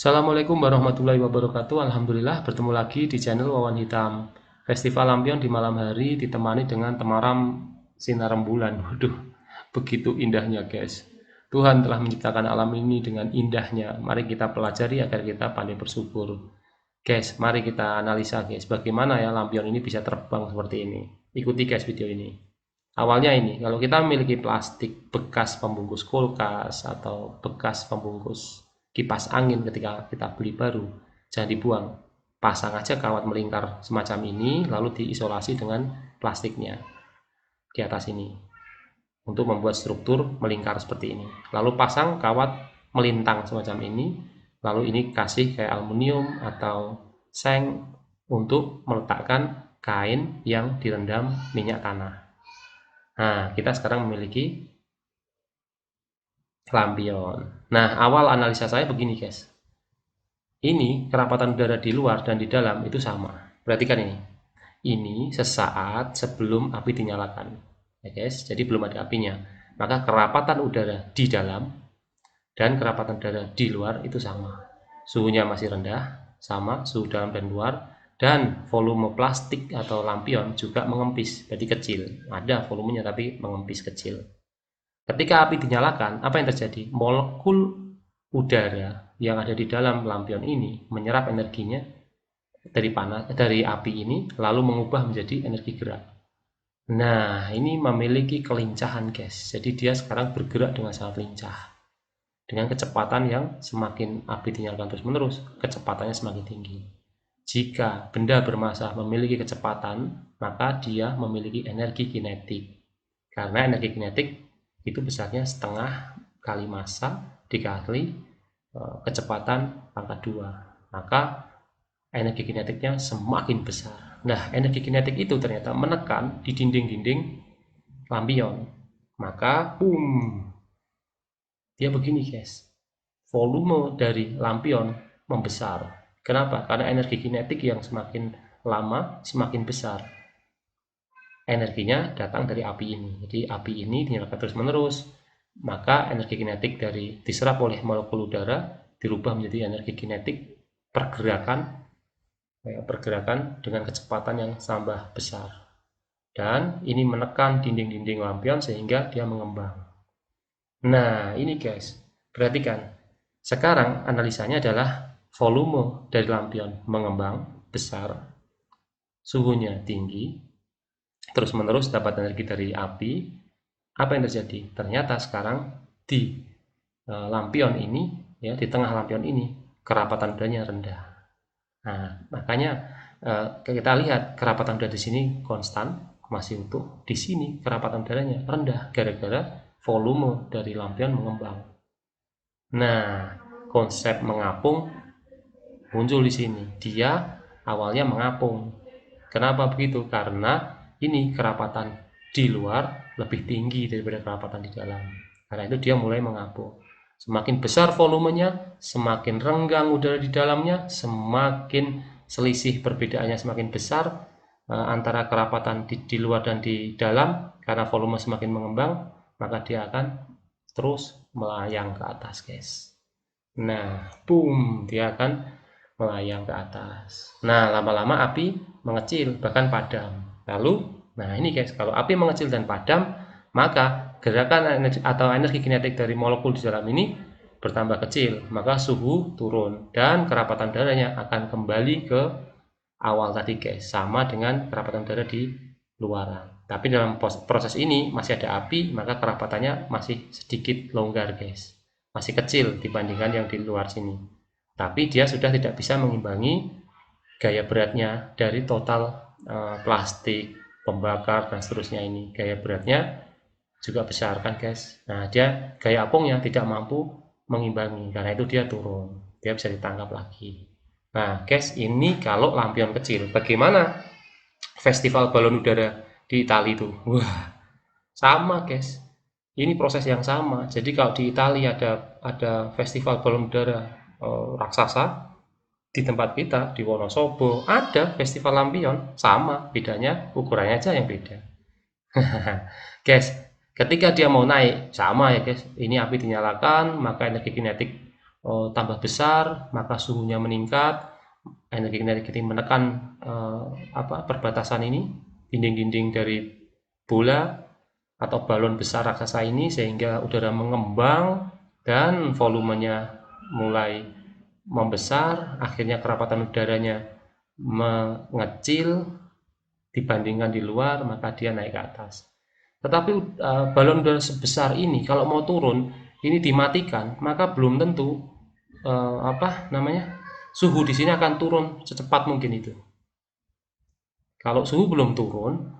Assalamualaikum warahmatullahi wabarakatuh. Alhamdulillah bertemu lagi di channel Wawan Hitam. Festival lampion di malam hari ditemani dengan temaram sinar rembulan. Waduh, begitu indahnya guys. Tuhan telah menciptakan alam ini dengan indahnya. Mari kita pelajari agar kita pandai bersyukur. Guys, mari kita analisa guys, bagaimana ya lampion ini bisa terbang seperti ini. Ikuti guys video ini. Awalnya ini, kalau kita memiliki plastik bekas pembungkus kulkas atau bekas pembungkus kipas angin ketika kita beli baru, jangan dibuang. Pasang aja kawat melingkar semacam ini, lalu diisolasi dengan plastiknya di atas ini untuk membuat struktur melingkar seperti ini. Lalu pasang kawat melintang semacam ini, lalu ini kasih kayak aluminium atau seng untuk meletakkan kain yang direndam minyak tanah. Nah, kita sekarang memiliki lampion. Nah, awal analisa saya begini, guys. Ini kerapatan udara di luar dan di dalam itu sama. Perhatikan ini. Ini sesaat sebelum api dinyalakan. Ya, guys. Jadi belum ada apinya. Maka kerapatan udara di dalam dan kerapatan udara di luar itu sama. Suhunya masih rendah, sama suhu dalam dan luar. Dan volume plastik atau lampion juga mengempis, berarti kecil. Ada volumenya tapi mengempis kecil. Ketika api dinyalakan, apa yang terjadi? Molekul udara yang ada di dalam lampion ini menyerap energinya dari api ini, lalu mengubah menjadi energi gerak. Nah, ini memiliki kelincahan, guys. Jadi dia sekarang bergerak dengan sangat lincah. Dengan kecepatan yang semakin api dinyalakan terus-menerus, kecepatannya semakin tinggi. Jika benda bermassa memiliki kecepatan, maka dia memiliki energi kinetik. Karena energi kinetik itu besarnya setengah kali massa dikali kecepatan pangkat 2. Maka energi kinetiknya semakin besar. Nah, energi kinetik itu ternyata menekan di dinding-dinding lampion. Maka, dia begini guys. Volume dari lampion membesar. Kenapa? Karena energi kinetik yang semakin lama semakin besar. Energinya datang dari api ini. Jadi api ini dinyalakan terus-menerus, maka energi kinetik dari diserap oleh molekul udara dirubah menjadi energi kinetik pergerakan dengan kecepatan yang tambah besar. Dan ini menekan dinding-dinding lampion sehingga dia mengembang. Nah, ini guys, perhatikan. Sekarang analisanya adalah volume dari lampion mengembang besar, suhunya tinggi, terus-menerus dapat energi dari api. Apa yang terjadi? Ternyata sekarang di lampion ini, ya di tengah lampion ini, kerapatan udaranya rendah. Nah, makanya kita lihat kerapatan udara di sini konstan, masih utuh. Di sini kerapatan udaranya rendah gara-gara volume dari lampion mengembang. Nah, konsep mengapung muncul di sini. Dia awalnya mengapung. Kenapa begitu? Karena ini kerapatan di luar lebih tinggi daripada kerapatan di dalam. Karena itu dia mulai mengapung. Semakin besar volumenya, semakin renggang udara di dalamnya, semakin selisih perbedaannya semakin besar antara kerapatan di luar dan di dalam. Karena volume semakin mengembang, maka dia akan terus melayang ke atas, guys. Nah, dia akan melayang ke atas. Nah, lama-lama api mengecil, bahkan padam. Lalu, nah ini guys, kalau api mengecil dan padam, maka gerakan energi kinetik dari molekul di dalam ini bertambah kecil, maka suhu turun dan kerapatan udaranya akan kembali ke awal tadi guys, sama dengan kerapatan udara di luaran. Tapi dalam proses ini masih ada api, maka kerapatannya masih sedikit longgar guys, masih kecil dibandingkan yang di luar sini. Tapi dia sudah tidak bisa mengimbangi gaya beratnya dari total plastik, pembakar, dan seterusnya ini. Gaya beratnya juga besar kan guys. Nah, dia gaya apungnya tidak mampu mengimbangi, karena itu dia turun. Dia bisa ditangkap lagi. Nah guys, ini kalau lampion kecil. Bagaimana festival balon udara di Italia itu? Wah, sama guys. Ini proses yang sama. Jadi kalau di Italia ada festival balon udara raksasa, di tempat kita di Wonosobo ada festival lampion, sama, bedanya ukurannya aja yang beda. Guys, ketika dia mau naik, sama ya guys, ini api dinyalakan, maka energi kinetik tambah besar, maka suhunya meningkat, energi kinetik menekan perbatasan ini, dinding-dinding dari bola atau balon besar raksasa ini, sehingga udara mengembang dan volumenya mulai membesar, akhirnya kerapatan udaranya mengecil dibandingkan di luar, maka dia naik ke atas. Tetapi balon udara sebesar ini kalau mau turun, ini dimatikan, maka belum tentu suhu di sini akan turun secepat mungkin itu. Kalau suhu belum turun,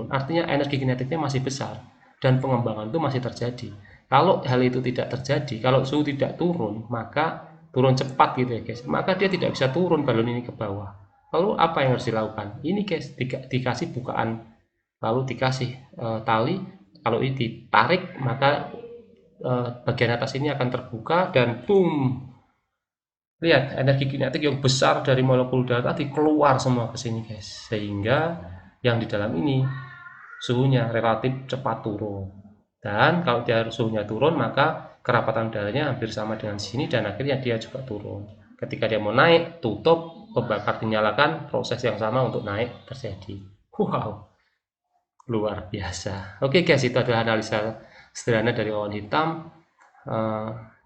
artinya energi kinetiknya masih besar dan pengembangan itu masih terjadi. Kalau hal itu tidak terjadi, kalau suhu tidak turun, maka turun cepat gitu ya guys, maka dia tidak bisa turun balon ini ke bawah. Lalu apa yang harus dilakukan? Ini guys, dikasih bukaan, lalu dikasih tali, kalau ini ditarik, maka bagian atas ini akan terbuka dan boom, lihat energi kinetik yang besar dari molekul udara tadi keluar semua ke sini guys, sehingga yang di dalam ini suhunya relatif cepat turun. Dan kalau dia suhunya turun, maka kerapatan udaranya hampir sama dengan sini dan akhirnya dia juga turun. Ketika dia mau naik, tutup, pembakar dinyalakan, proses yang sama untuk naik terjadi. Wow, luar biasa. Oke guys, itu adalah analisa sederhana dari awan hitam.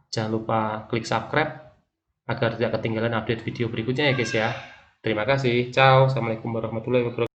Jangan lupa klik subscribe agar tidak ketinggalan update video berikutnya ya guys ya. Terima kasih. Ciao. Assalamualaikum warahmatullahi wabarakatuh.